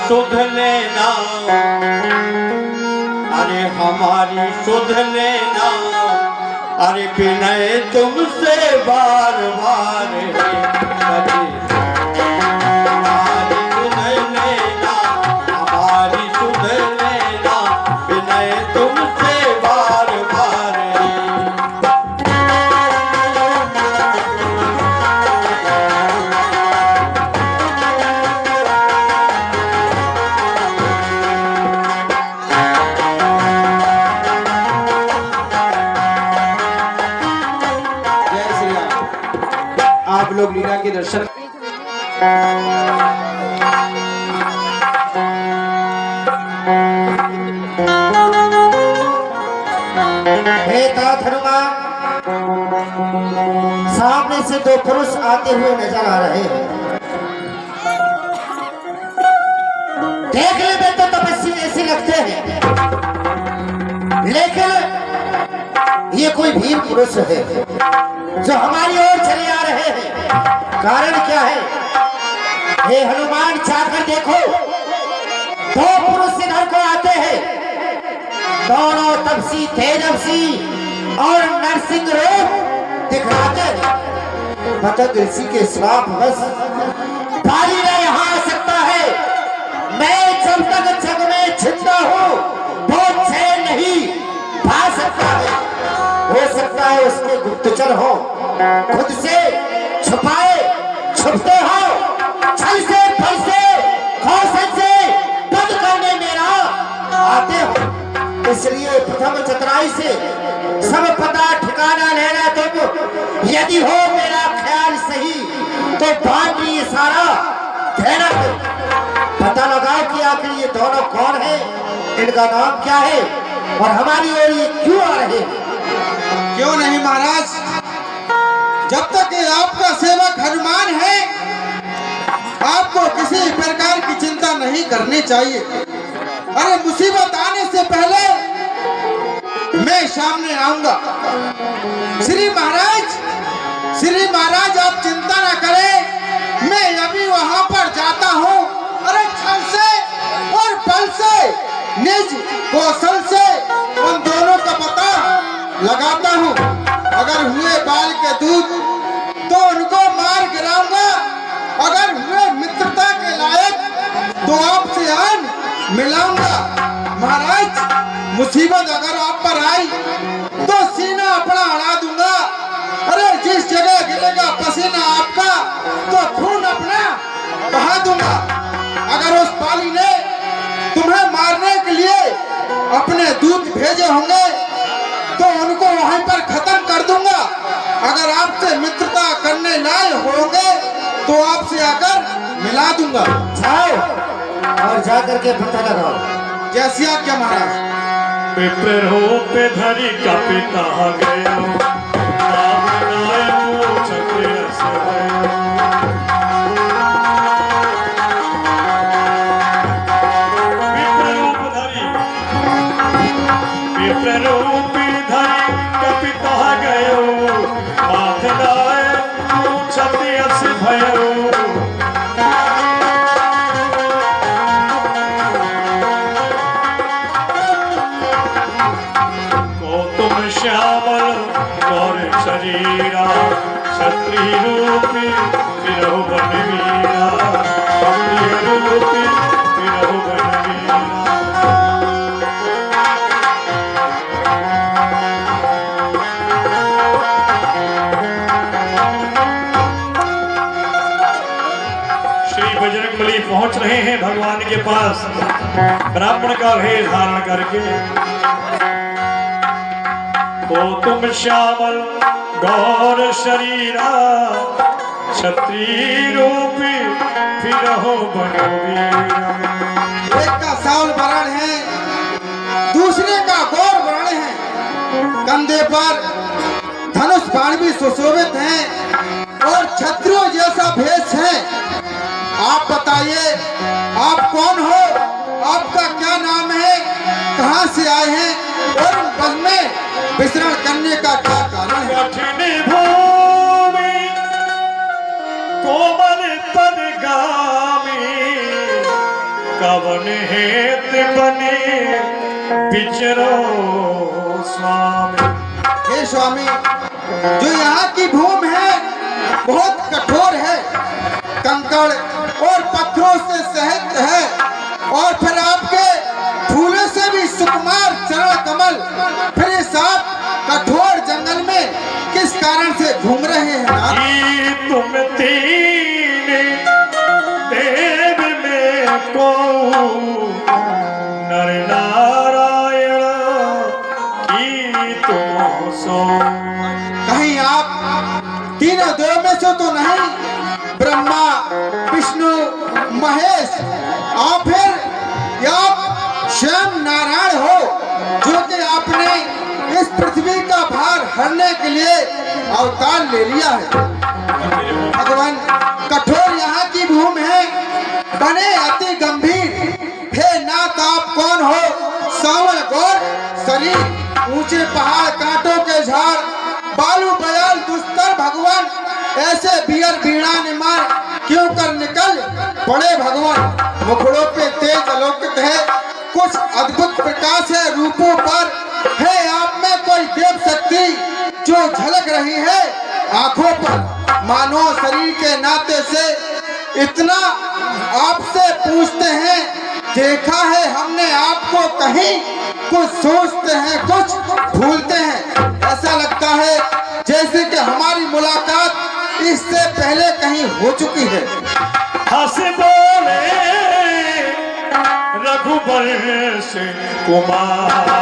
सुध लेना, अरे हमारी सुध लेना, अरे विनय तुमसे बार बार हमारी सुध लेना, हमारी सुध लेना, विनय तुमसे बार बार। आप लोग लीला के दर्शन हे तात हनुमान, सामने से दो पुरुष आते हुए नजर आ रहे हैं। देखने में तो तपस्वी ऐसे लगते हैं, लेकिन ये कोई वीर पुरुष है जो हमारी ओर चले आ रहे हैं। कारण क्या है? हे हनुमान, जाकर देखो, दो पुरुष इधर को आते हैं, दोनों तपसी तेजस्वी और नरसिंह रूप दिखलाते हैं। भगत ऋषि के श्राप बस बाली न यहाँ आ सकता है। मैं जब तक जग में जिंदा हूँ वो चैन नहीं पा सकता है। हो सकता है उसके गुप्तचर हो, खुद से छुपाए छुपते हो, छल से फल से कौशल से पद करने मेरा आते हो। इसलिए प्रथम चतुराई से सब पता ठिकाना लेना तुम। यदि हो मेरा ख्याल सही तो बाकी सारा देना पता लगाओ कि आखिर ये दोनों कौन है, इनका नाम क्या है और हमारी ओर ये क्यों आ रहे हैं। क्यों नहीं महाराज, जब तक ये आपका सेवक हनुमान है आपको किसी प्रकार की चिंता नहीं करनी चाहिए। अरे मुसीबत आने से पहले मैं सामने आऊंगा। श्री महाराज आप चिंता ना करें, मैं अभी वहां पर जाता हूं। अरे छल से और बल से निज कौशल से उन दोनों का पता लगाता हूँ। अगर हुए बाल के दूध तो उनको मार गिराऊंगा, अगर हुए मित्रता के लायक तो आपसे आन मिलाऊंगा। महाराज मुसीबत अगर आप पर आई तो सीना अपना अड़ा दूंगा। अरे जिस जगह गिरेगा पसीना आपका तो खून अपना बहा दूंगा। अगर उस बाली ने तुम्हें मारने के लिए अपने दूत भेजे होंगे तो उनको वहीं पर खत्म कर दूंगा। अगर आपसे मित्रता करने लायक होंगे तो आपसे आकर मिला दूंगा। जाओ और जाकर के पता लगाओ। जैसी आज्ञा महाराज। पिपर हो पे धरी का पिता गया, श्यामल गौर शरीरा, क्षत्रिय रूपी फिरहु बनवीरा, क्षत्रिय रूपी फिरहु बनवीरा। श्री बजरंगबली पहुंच रहे हैं भगवान के पास, ब्राह्मण का भेष धारण करके। तो तुम श्यामल गौर शरीरा, क्षत्रिय रूपी फिरहु बनवीरा। एक का सावल वर्ण है, दूसरे का गौर वर्ण है, कंधे पर धनुष बाण भी सुशोभित है और छत्रियों जैसा भेष है। आप बताइए आप कौन हो, आपका क्या नाम है, कहां से आए हैं और वन में विचरण करने का क्या कारण है। कठिन भूमि कोमल पदगामी, कवन हेत बने विचरो स्वामी। हे स्वामी, जो यहाँ की भूमि है बहुत कठोर है, कंकड़ और पत्थरों से सहित है, और फिर आपके फूलों से भी सुकुमार चरण कमल, फिर इस आप कठोर जंगल में किस कारण से घूम रहे हैं नाथ? कि तुम तीन देव में को नर नारायण की तुम सो। कहीं आप तीनों देव में से तो नहीं, ब्रह्मा विष्णु महेश, आप फिर या आप स्वयं नारायण हो, जो कि आपने इस पृथ्वी का भार हरने के लिए अवतार ले लिया है। भगवान, कठोर यहाँ की भूमि है, बने अति गंभीर। हे नाथ, आप कौन हो? सावल गौर शरीर, ऊंचे पहाड़, कांटों के झाड़, बालू बयाल दुस्तर भगवान, ऐसे बियर बीड़ा निमार क्यों कर निकल पड़े भगवान? मुखड़ों पे तेज अलौकित है, कुछ अद्भुत प्रकाश है रूपों पर, है आप में कोई देव शक्ति जो झलक रही है आंखों पर। मानव शरीर के नाते से इतना आपसे पूछते हैं, देखा है हमने आपको कहीं, कुछ सोचते हैं कुछ भूलते हैं। ऐसा लगता है जैसे कि हमारी मुलाकात इससे पहले कहीं हो चुकी है। हंस बोले रघुबर से कुमार,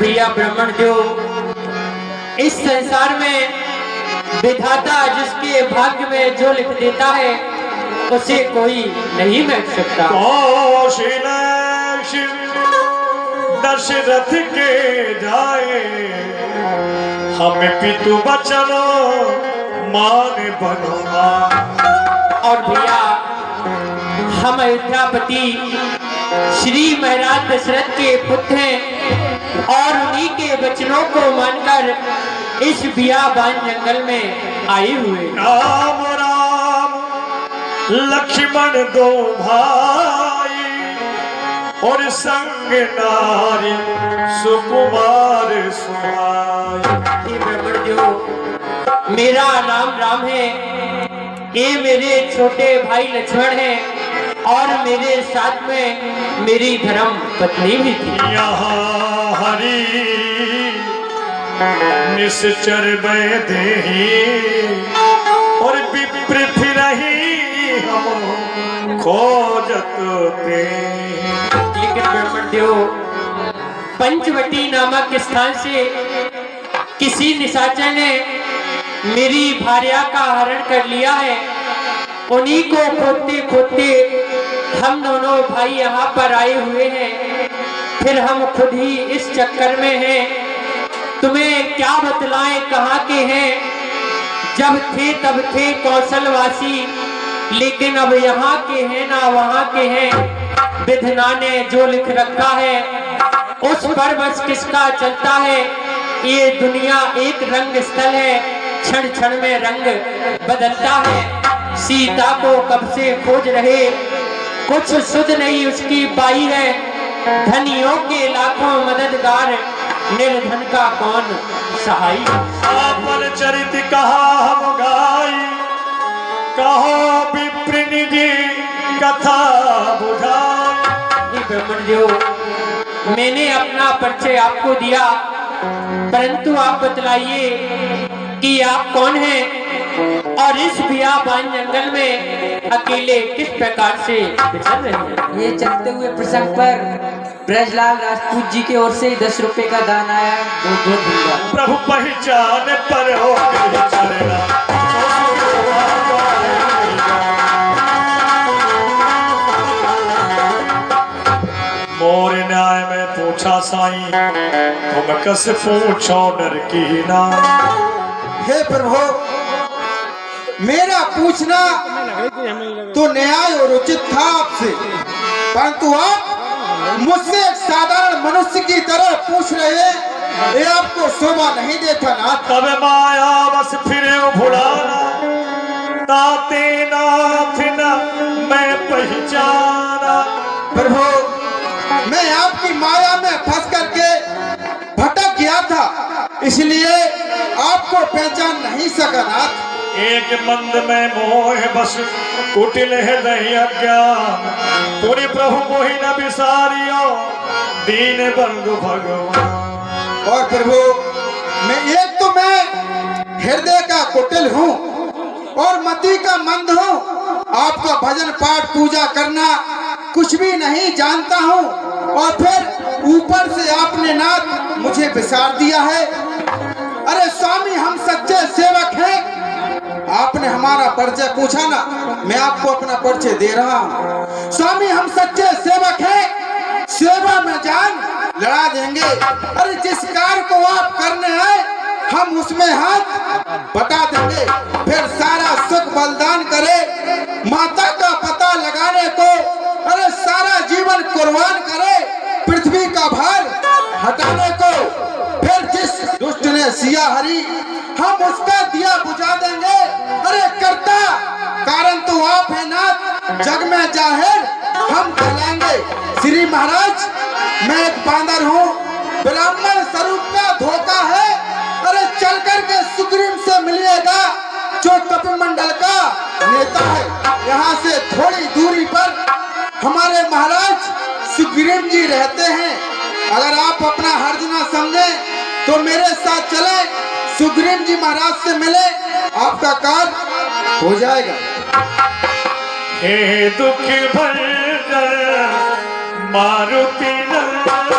भैया ब्राह्मण जो इस संसार में विधाता जिसके भाग्य में जो लिख देता है उसे कोई नहीं मिट सकता। कौशल दशरथ के जाए, हमें पितु बचनो मान बनवा। और भैया हम अयोध्यापति श्री महाराज दशरथ के पुत्र हैं, और उन्हीं के वचनों को मानकर इस बियाबान जंगल में आए हुए। राम राम लक्ष्मण दो भाई, और संग नारी सुकुमार सुहाई। ब्राह्मण जो मेरा नाम राम है, ये मेरे छोटे भाई लक्ष्मण हैं, और मेरे साथ में मेरी धर्म पत्नी भी थी। यहाँ हरि निश्चर देही, और विप्र फिरही हम खोजत ते। लेकिन ब्राह्मण देव पंचवटी नामक स्थान से किसी निशाचर ने मेरी भार्या का हरण कर लिया है। उन्हीं को खोदते खोदते हम दोनों भाई यहाँ पर आए हुए हैं, फिर हम खुद ही इस चक्कर में हैं। तुम्हें क्या बतलाएं कहाँ के हैं? जब थे तब थे कौशलवासी, लेकिन अब यहाँ के हैं ना वहाँ के हैं। विधना ने जो लिख रखा है उस पर बस किसका चलता है। ये दुनिया एक रंग स्थल है, क्षण क्षण में रंग बदलता है। सीता को कब से खोज रहे, कुछ सुध नहीं उसकी पाई है। धनियों के लाखों मददगार, निर्धन का कौन सहाय। आपन चरित कहा हम गाई, कहो विप्र निजी कथा बुझाई। ब्राह्मण जो मैंने अपना परिचय आपको दिया, परंतु आप बतलाइए कि आप कौन हैं, और इस बियाबान जंगल में अकेले किस प्रकार से विचर रहे हैं। ये चलते हुए प्रसंग पर ब्रजलाल राजपूत जी की ओर से 10 रुपए का दान आया है। बहुत बहुत धन्यवाद। प्रभु पहचान पर हो गई चरना। मोर न्याय में पूछा साईं, तुम कस पूछो डर की ना। हे प्रभु, मेरा पूछना तो न्याय और उचित था आपसे, परंतु आप मुझसे एक साधारण मनुष्य की तरह पूछ रहे हैं, ये आपको शोभा नहीं देता ना। तब माया बस फिरे भुलाना, ताते नाथ न मैं पहचाना। प्रभु, मैं आपकी माया में फंस करके भटक गया था, इसलिए आपको पहचान नहीं सका नाथ। एक मंद में मोह बस कुटिल हृदय अज्ञान, पूरी प्रभु मोहि न विसारियो दीन बंधु भगवान। और प्रभु, मैं हृदय का कुटिल हूँ और मति का मंद हूँ, आपका भजन पाठ पूजा करना कुछ भी नहीं जानता हूँ, और फिर ऊपर से आपने नाथ मुझे विसार दिया है। अरे स्वामी, हम सच्चे सेवक हैं। आपने हमारा परिचय पूछा ना, मैं आपको अपना परिचय दे रहा हूँ। स्वामी, हम सच्चे सेवक हैं, सेवा में जान लड़ा देंगे। अरे जिस कार्य को आप करने आए, हम उसमें हाथ बटा देंगे, फिर सारा सुख बलिदान करे, माता का पता लगाने को, अरे सारा जीवन कुर्बान करे, पृथ्वी का भार हटाने को। फिर जिस दुष्ट ने सिया हरी, हम उसका दिया बुझा देंगे। अरे करता कारण तो आप है नाथ, जग में जाहिर हम कहलाएंगे। श्री महाराज, मैं एक बांदर हूँ, ब्राह्मण स्वरूप का धोखा है। अरे चल करके सुग्रीव से मिलिएगा, जो कपिमंडल का नेता है। यहाँ से थोड़ी दूरी पर हमारे महाराज सुग्रीव जी रहते हैं। अगर आप अपना हर्ज ना समझे तो मेरे साथ चले, सुग्रीव जी महाराज से मिले, आपका कार्य हो जाएगा। हे दुख भंजन मारुति नंदन,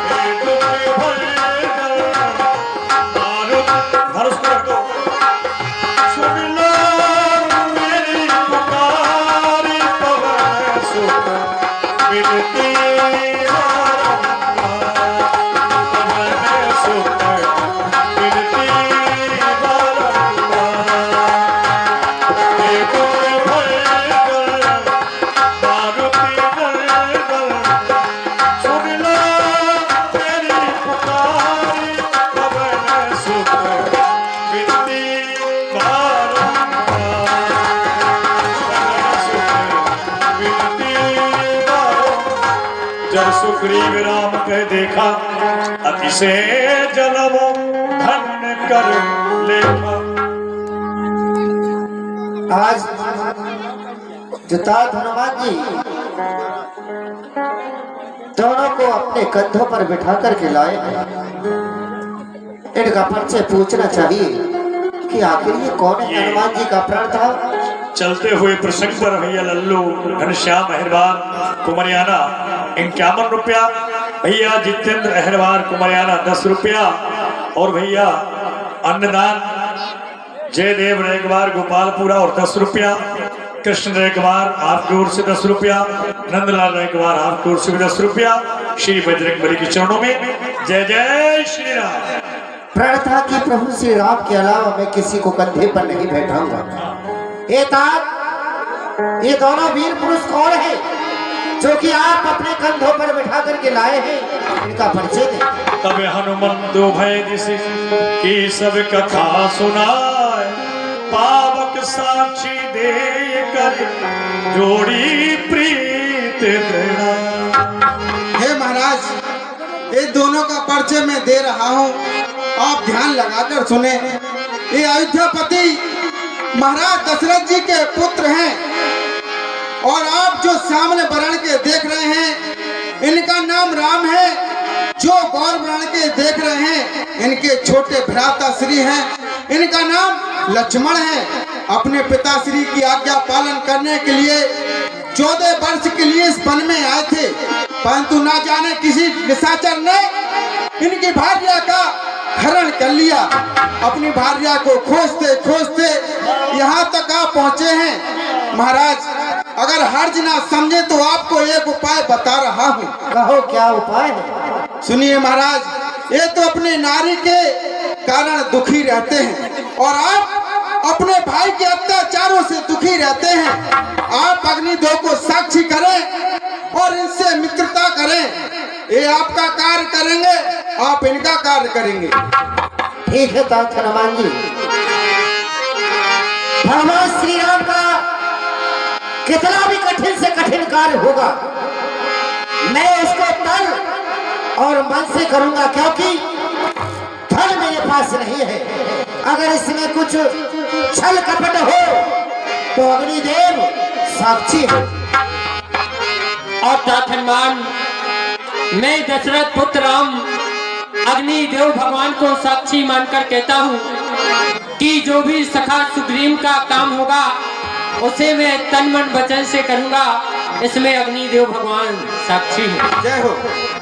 हे दुख भंजन मारुति। धनुष को रख दो। सुन लो मेरी पुकारी, पवन सुत विनती सुग्रीव राम कह देखा, अतिशय जलम धन्य कर लेखा। आज जुतात हनुमान जी दोनों को अपने कंधों पर बिठा करके लाए। इनका परिचय पूछना चाहिए कि आखिर ये कौन है। हनुमान जी का प्राण था। चलते हुए प्रसंग पर भैया लल्लू घनश्याम अहिरवार कुमरियाना 51 रुपया, भैया जितेंद्र अहिरवार कुमरियाना 10 रुपया, और भैया अन्नदान जयदेव रेगवार गोपालपुरा और 10 रुपया, कृष्ण रेगवार आपकी ओर से 10 रुपया, नंदलाल रेगवार आपकी ओर से 10 रुपया। श्री बजरंगबली के चरणों में जय जय श्री राम। प्रण था कि प्रभु श्री राम के अलावा मैं किसी को कंधे पर नहीं बैठाऊंगा। ये दोनों वीर पुरुष कौन है जो कि आप अपने कंधों पर बिठा करके लाए हैं, इनका परिचय दें। तब हनुमंतो भय दिसि की सब कथा सुनाए, पावक साक्षी दे कर जोड़ी प्रीत दृढ़ा। हे महाराज, ये दोनों का परिचय मैं दे रहा हूँ, आप ध्यान लगाकर सुने। ये अयोध्यापति महाराज दशरथ जी के पुत्र हैं, और आप जो सामने वर्ण के देख रहे हैं, इनका नाम राम है। जो गौर वर्ण के देख रहे हैं, इनके छोटे भ्राता श्री हैं, इनका नाम लक्ष्मण है। अपने पिताश्री की आज्ञा पालन करने के लिए 14 वर्ष के लिए इस वन में आए थे, परंतु ना जाने किसी निशाचर ने इनकी भार्या का हरण कर लिया। अपनी भार्या को खोजते खोजते यहाँ तक आप पहुँचे हैं। महाराज, अगर हर्ज ना समझे तो आपको एक उपाय बता रहा हूँ। कहो क्या उपाय है? सुनिए महाराज, ये तो अपने नारी के कारण दुखी रहते हैं और आप अपने भाई के अत्याचारों से दुखी रहते हैं। आप अग्निदेव को साक्षी करें और इनसे मित्रता करें। ये आपका कार्य करेंगे, आप इनका कार्य करेंगे। ठीक है तात हनुमान जी। भगवान श्री राम का कितना भी कठिन से कठिन कार्य होगा, मैं इसको तन और मन से करूंगा, क्योंकि धन मेरे पास नहीं है। अगर इसमें कुछ छल कपट हो तो अग्निदेव साक्षी है। और तात हनुमान, मैं दशरथ पुत्र राम अग्निदेव भगवान को साक्षी मानकर कहता हूँ कि जो भी सखा सुग्रीव का काम होगा उसे मैं तन मन वचन से करूंगा। इसमें अग्निदेव भगवान साक्षी है। जय हो।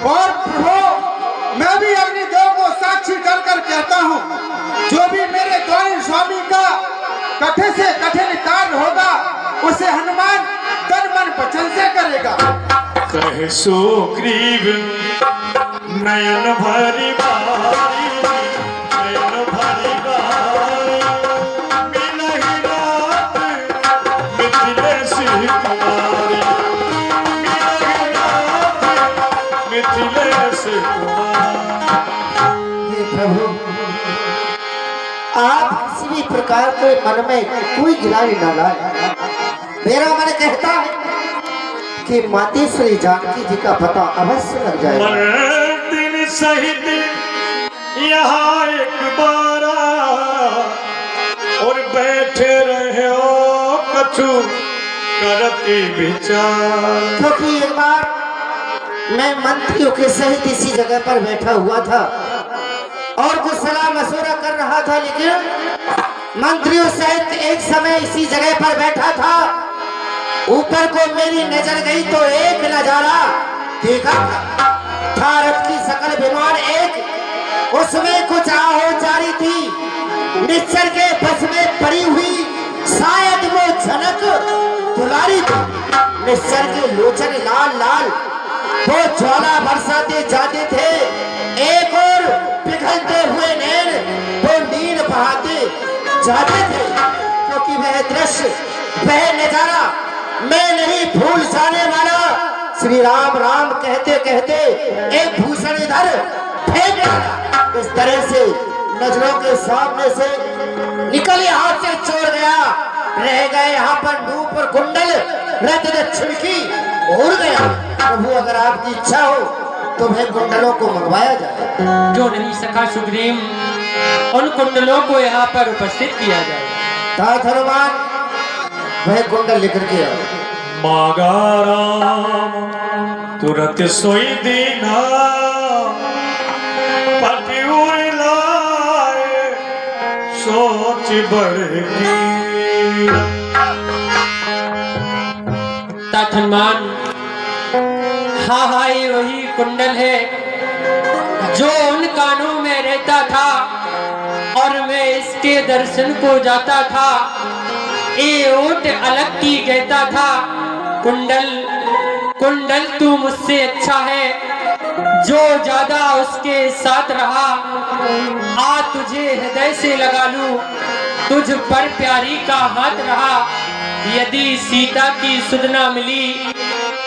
और प्रभु, मैं भी अग्निदेव को साक्षी कर कर कहता हूँ, जो भी मेरे द्वारी स्वामी का कठिन से कठिन कार्य होगा उसे हनुमान तन मन वचन से करेगा। कहे सुग्रीव नयन भरी बारी, नयन भरी बारी, मिलहि रात मिथिलेश कुमारी, मिलहि रात मिथिलेश कुमारी। हे प्रभु, आप किसी भी प्रकार के मन में कोई गिलाई न लाए। मेरा मन कहता है कि मातेश्वरी जानकी जी का पता अवश्य लग जाएगा। दिन सहित यहाँ एक बारा और बैठे रहे हो कछु करती विचार। क्योंकि एक बार मैं मंत्रियों के सहित इसी जगह पर बैठा हुआ था और कुछ सलाह मशवरा कर रहा था, लेकिन मंत्रियों सहित एक समय इसी जगह पर बैठा था। ऊपर को मेरी नजर गई तो एक नजारा देखा। भारत की सकल विमान एक, उसमें कुछ आहो जारी थी। निश्चर के बस में पड़ी हुई शायद वो झनक दुलारी थी। निश्चर के लोचन लाल लाल वो ज्वाला बरसाते जाते थे। एक और पिघलते हुए नैन वो नील बहाते जाते थे। क्योंकि वह दृश्य, वह नजारा मैं नहीं भूल जाने वाला। श्री राम राम कहते कहते एक भूषण इधर फेंक डाला। इस तरह से नजरों के सामने से निकल यहाँ से छोड़ गया। रह गए यहाँ पर नूप और कुंडल रत्न दक्षिण की उड़ गया। प्रभु, अगर आपकी इच्छा हो तो वह कुंडलों को मंगवाया जाए। जो नहीं सखा सुग्रीव, उन कुंडलों को यहाँ पर उपस्थित किया जाए। तात हनुमान, वह कुंडल लेकर के आओ। मागा राम तुरंत सोई दीना, पति उड़ लाए सोच बढ़ी। तात हनुमान, हाँ हाँ, ये वही कुंडल है जो उन कानों में रहता था और मैं इसके दर्शन को जाता था। ये ओट अलग की कहता था, कुंडल कुंडल तू मुझसे अच्छा है, जो ज्यादा उसके साथ रहा। आ तुझे हृदय से लगा लूं, तुझ पर प्यारी का हाथ रहा। यदि सीता की सुधना मिली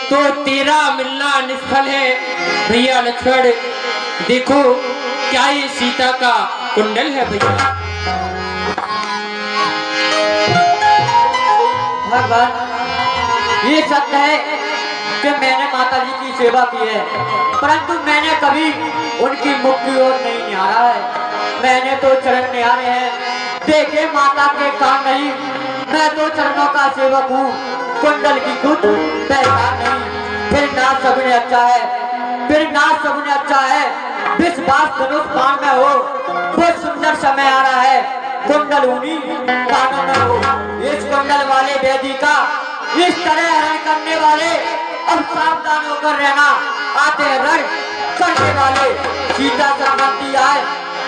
तो तेरा मिलना निष्फल है। भैया लक्ष्मण, देखो क्या ये सीता का कुंडल है भैया। भगवान, ये सत्य है कि मैंने माता जी की सेवा की है, परंतु मैंने कभी उनकी मुख की ओर नहीं निहारा है। मैंने तो चरण निहारे हैं, देखे माता के काम नहीं। मैं तो चरणों का सेवक हूँ, कुंडल की खुद पहचान नहीं। फिर नाच सबने अच्छा है, फिर नाच सबने अच्छा है। विश्वास धनुष पान में हो, वो सुंदर समय आ रहा है। कुंडल उन्हीं कानों में हो। इस कुंडल वाले वेदी का इस तरह हरण करने वाले अब सावधान होकर रहना। आते रण करने वाले सीता संबंधी आए,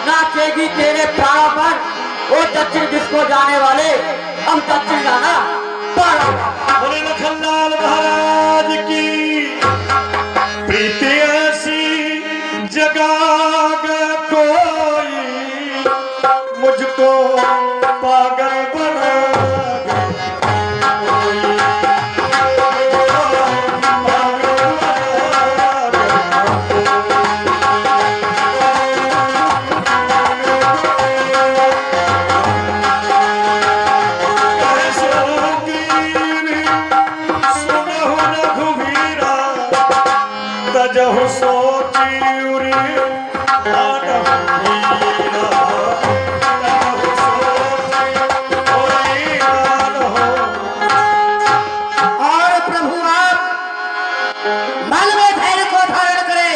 नाचेगी तेरे प्राणों पर। वो दक्षिण दिश को जाने वाले अब दक्षिण जाना। बोले लखनलाल महाराज की प्रीति ऐसी जगाग कोई मुझको पागल बना जहु सोची उरी आनंद हीरा, जहु सोची उरी आनंद। और प्रभु आप मन में धैर्य को धारण करें,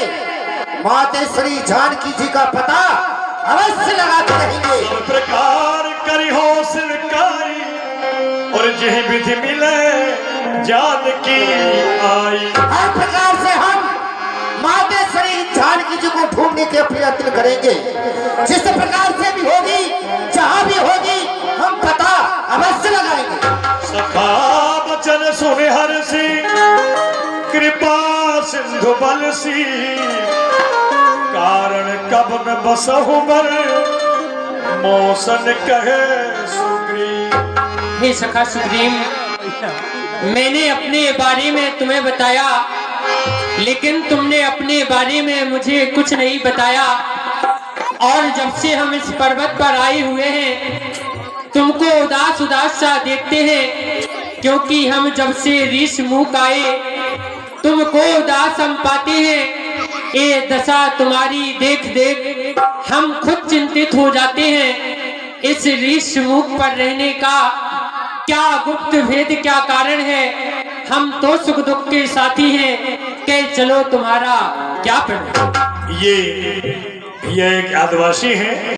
मातेश्वरी जानकी जी का पता अवश्य लगाते रहेंगे। सब प्रकार करी हो सिरकारी और जह विधि मिले जानकी आई। हर प्रकार से हम मातेश्वरी जानकी जी को ढूंढने के प्रयत्न करेंगे। जिस प्रकार से भी होगी, जहाँ भी होगी, हम पता अवश्य लगाएंगे। सखा बचन सुने हर सी कृपा सिंधु बल सी कारण कबन बसहु बर मौसन कहे सुग्रीव। हे सखा सुग्रीव, मैंने अपने बारे में तुम्हें बताया, लेकिन तुमने अपने बारे में मुझे कुछ नहीं बताया। और जब से हम इस पर्वत पर आए हुए हैं, तुमको उदास उदास सा देखते हैं, क्योंकि हम जब से ऋषमुख आए तुमको उदास हम पाते हैं। ये दशा तुम्हारी देख देख हम खुद चिंतित हो जाते हैं। इस ऋषमुख पर रहने का क्या गुप्त भेद, क्या कारण है? हम तो सुख दुख के साथी हैं, के चलो तुम्हारा क्या प्रश्न? ये एक आदिवासी हैं।